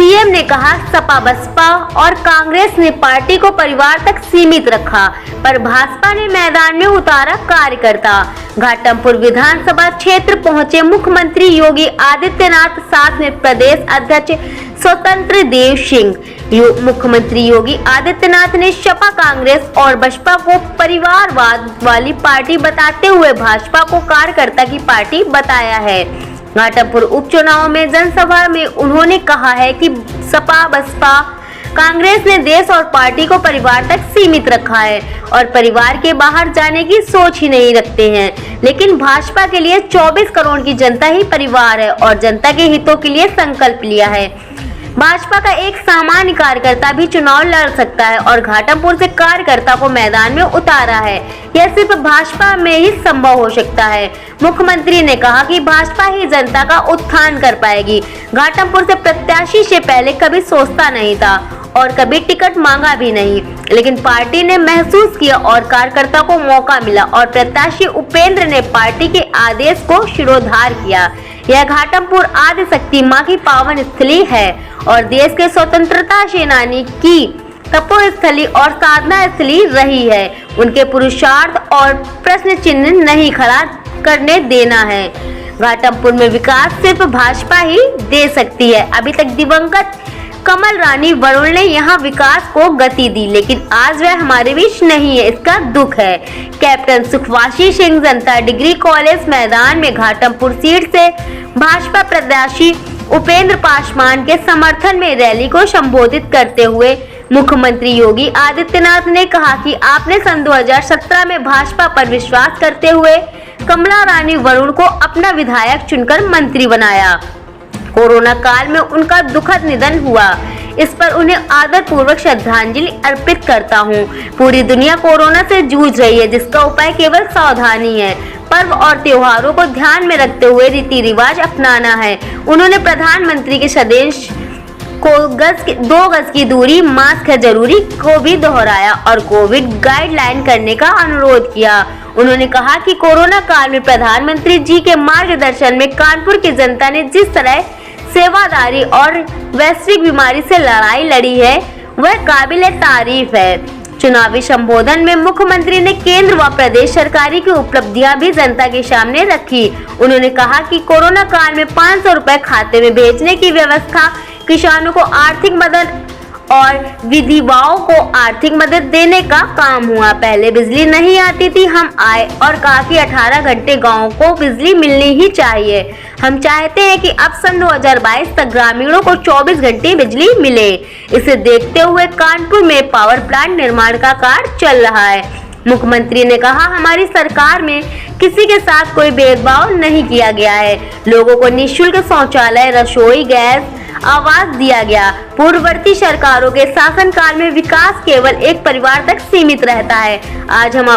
CM ने कहा सपा बसपा और कांग्रेस ने पार्टी को परिवार तक सीमित रखा, पर भाजपा ने मैदान में उतारा कार्यकर्ता। घाटमपुर विधानसभा क्षेत्र पहुंचे मुख्यमंत्री योगी आदित्यनाथ, साथ में प्रदेश अध्यक्ष स्वतंत्र देव सिंह। मुख्यमंत्री योगी आदित्यनाथ ने सपा, कांग्रेस और बसपा को परिवारवाद वाली पार्टी बताते हुए भाजपा को कार्यकर्ता की पार्टी बताया है। घाटमपुर उपचुनाव में जनसभा में उन्होंने कहा है कि सपा बसपा कांग्रेस ने देश और पार्टी को परिवार तक सीमित रखा है और परिवार के बाहर जाने की सोच ही नहीं रखते हैं, लेकिन भाजपा के लिए 24 करोड़ की जनता ही परिवार है और जनता के हितों के लिए संकल्प लिया है। भाजपा का एक सामान्य कार्यकर्ता भी चुनाव लड़ सकता है और घाटमपुर से कार्यकर्ता को मैदान में उतारा है। यह सिर्फ भाजपा में ही संभव हो सकता है। मुख्यमंत्री ने कहा कि भाजपा ही जनता का उत्थान कर पाएगी। घाटमपुर से प्रत्याशी से पहले कभी सोचता नहीं था और कभी टिकट मांगा भी नहीं, लेकिन पार्टी ने महसूस किया और कार्यकर्ता को मौका मिला और प्रत्याशी उपेंद्र ने पार्टी के आदेश को शिरोधार्य किया। यह घाटमपुर आदि शक्ति मां की पावन स्थली है और देश के स्वतंत्रता सेनानी की तपोस्थली और साधना स्थली रही है। उनके पुरुषार्थ और प्रश्न चिन्ह नहीं खड़ा करने देना है। घाटमपुर में विकास सिर्फ भाजपा ही दे सकती है। अभी तक दिवंगत कमल रानी वरुण ने यहाँ विकास को गति दी, लेकिन आज वह हमारे बीच नहीं है, इसका दुख है। कैप्टन सुखवासी सिंह जनता डिग्री कॉलेज मैदान में घाटमपुर सीट से भाजपा प्रत्याशी उपेंद्र पासवान के समर्थन में रैली को संबोधित करते हुए मुख्यमंत्री योगी आदित्यनाथ ने कहा कि आपने सन 2017 में भाजपा पर विश्वास करते हुए कमला रानी वरुण को अपना विधायक चुनकर मंत्री बनाया। कोरोना काल में उनका दुखद निधन हुआ, इस पर उन्हें आदर पूर्वक श्रद्धांजलि अर्पित करता हूं। पूरी दुनिया कोरोना से जूझ रही है, जिसका उपाय केवल सावधानी है। पर्व और त्योहारों को ध्यान में रखते हुए रीति रिवाज अपनाना है। उन्होंने प्रधानमंत्री के संदेश को 2 गज की दूरी, मास्क है जरूरी को भी दोहराया और कोविड गाइडलाइन करने का अनुरोध किया। उन्होंने कहा कि कोरोना काल में प्रधानमंत्री जी के मार्गदर्शन में कानपुर की जनता ने जिस तरह सेवादारी और वैश्विक बीमारी से लड़ाई लड़ी है, वह काबिल तारीफ है। चुनावी संबोधन में मुख्यमंत्री ने केंद्र व प्रदेश सरकार की उपलब्धियां भी जनता के सामने रखी। उन्होंने कहा कि कोरोना काल में 500 रुपए खाते में भेजने की व्यवस्था, किसानों को आर्थिक मदद और विधवाओं को आर्थिक मदद देने का काम हुआ। पहले बिजली नहीं आती थी, हम आए और कहा कि 18 घंटे गाँव को बिजली मिलनी ही चाहिए। हम चाहते हैं कि अब सन 2022 तक ग्रामीणों को 24 घंटे बिजली मिले। इसे देखते हुए कानपुर में पावर प्लांट निर्माण का कार्य चल रहा है। मुख्यमंत्री ने कहा हमारी सरकार में किसी के साथ कोई भेदभाव नहीं किया गया है। लोगों को निःशुल्क शौचालय, रसोई गैस, आवास दिया गया। पूर्ववर्ती सरकारों के शासनकाल में विकास केवल एक परिवार तक सीमित रहता है। आज हम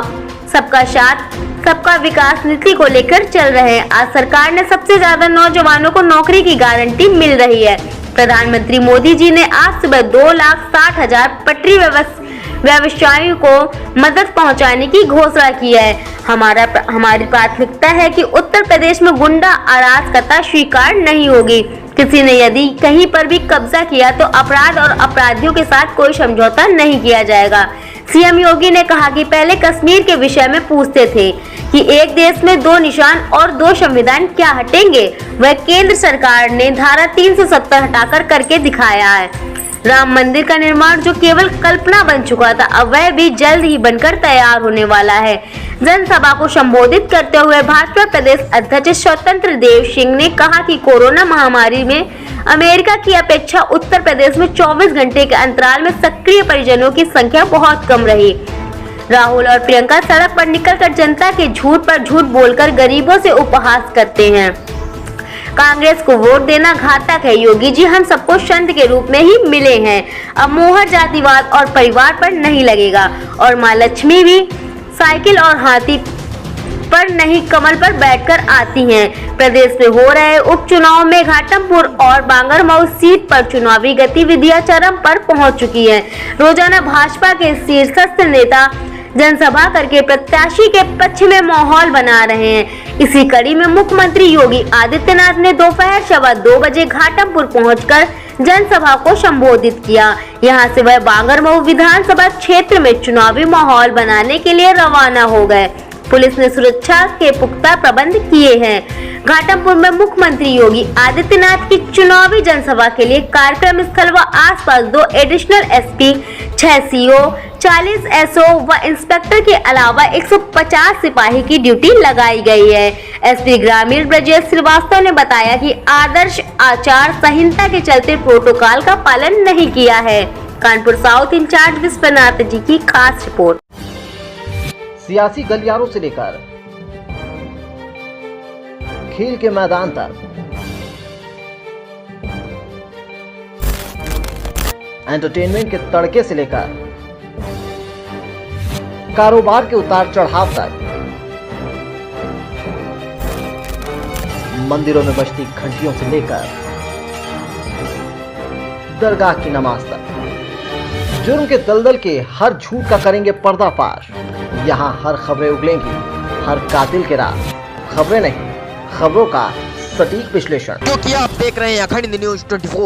सबका साथ सबका विकास नीति को लेकर चल रहे हैं। आज सरकार ने सबसे ज्यादा नौजवानों को नौकरी की गारंटी मिल रही है। प्रधानमंत्री मोदी जी ने आज सुबह 2,60,000 पटरी व्यवसायियों को मदद पहुंचाने की घोषणा की है। हमारी प्राथमिकता है कि उत्तर प्रदेश में गुंडा अराजकता स्वीकार नहीं होगी। किसी ने यदि कहीं पर भी कब्जा किया तो अपराध और अपराधियों के साथ कोई समझौता नहीं किया जाएगा। सीएम योगी ने कहा कि पहले कश्मीर के विषय में पूछते थे कि एक देश में 2 निशान और 2 संविधान क्या हटेंगे, वह केंद्र सरकार ने धारा 370 हटाकर करके दिखाया है। राम मंदिर का निर्माण जो केवल कल्पना बन चुका था, अब वह भी जल्द ही बनकर तैयार होने वाला है। जनसभा को संबोधित करते हुए भाजपा प्रदेश अध्यक्ष स्वतंत्र देव सिंह ने कहा कि कोरोना महामारी में अमेरिका की अपेक्षा उत्तर प्रदेश में 24 घंटे के अंतराल में सक्रिय परिजनों की संख्या बहुत कम रही। राहुल और प्रियंका सड़क पर निकलकर जनता के झूठ पर झूठ बोलकर गरीबों से उपहास करते हैं। कांग्रेस को वोट देना घातक है। योगी जी हम सबको संत के रूप में ही मिले हैं। अब मोहर जातिवाद और परिवार पर नहीं लगेगा और माँ लक्ष्मी भी साइकिल और हाथी पर नहीं कमल पर बैठकर आती हैं। प्रदेश में हो रहे उपचुनाव में घाटमपुर और बांगरमऊ सीट पर चुनावी गतिविधियां चरम पर पहुंच चुकी हैं। रोजाना भाजपा के शीर्षस्थ नेता जनसभा करके प्रत्याशी के पक्ष में माहौल बना रहे हैं। इसी कड़ी में मुख्यमंत्री योगी आदित्यनाथ ने दोपहर 2:15 बजे घाटमपुर पहुंचकर जनसभा को संबोधित किया। यहां से वह बांगरमऊ विधानसभा क्षेत्र में चुनावी माहौल बनाने के लिए रवाना हो गए। पुलिस ने सुरक्षा के पुख्ता प्रबंध किए हैं। घाटमपुर में मुख्यमंत्री योगी आदित्यनाथ की चुनावी जनसभा के लिए कार्यक्रम स्थल व आसपास 2 एडिशनल एसपी, 6 सीओ, 40 एसओ व इंस्पेक्टर के अलावा 150 सिपाही की ड्यूटी लगाई गई है। एसपी ग्रामीण ब्रजेश श्रीवास्तव ने बताया कि आदर्श आचार संहिता के चलते प्रोटोकॉल का पालन नहीं किया है। कानपुर साउथ इंचार्ज विश्वनाथ जी की खास रिपोर्ट। सियासी गलियारों से लेकर खेल के मैदान तक, एंटरटेनमेंट के तड़के से लेकर कारोबार के उतार चढ़ाव तक, मंदिरों में बजती घंटियों से लेकर दरगाह की नमाज तक, जुर्म के दलदल के हर झूठ का करेंगे पर्दाफाश। यहाँ हर खबरें उगलेंगी, हर कातिल के राज। खबरें नहीं, खबरों का सटीक विश्लेषण। क्योंकि आप देख रहे हैं अखंड न्यूज़ 24।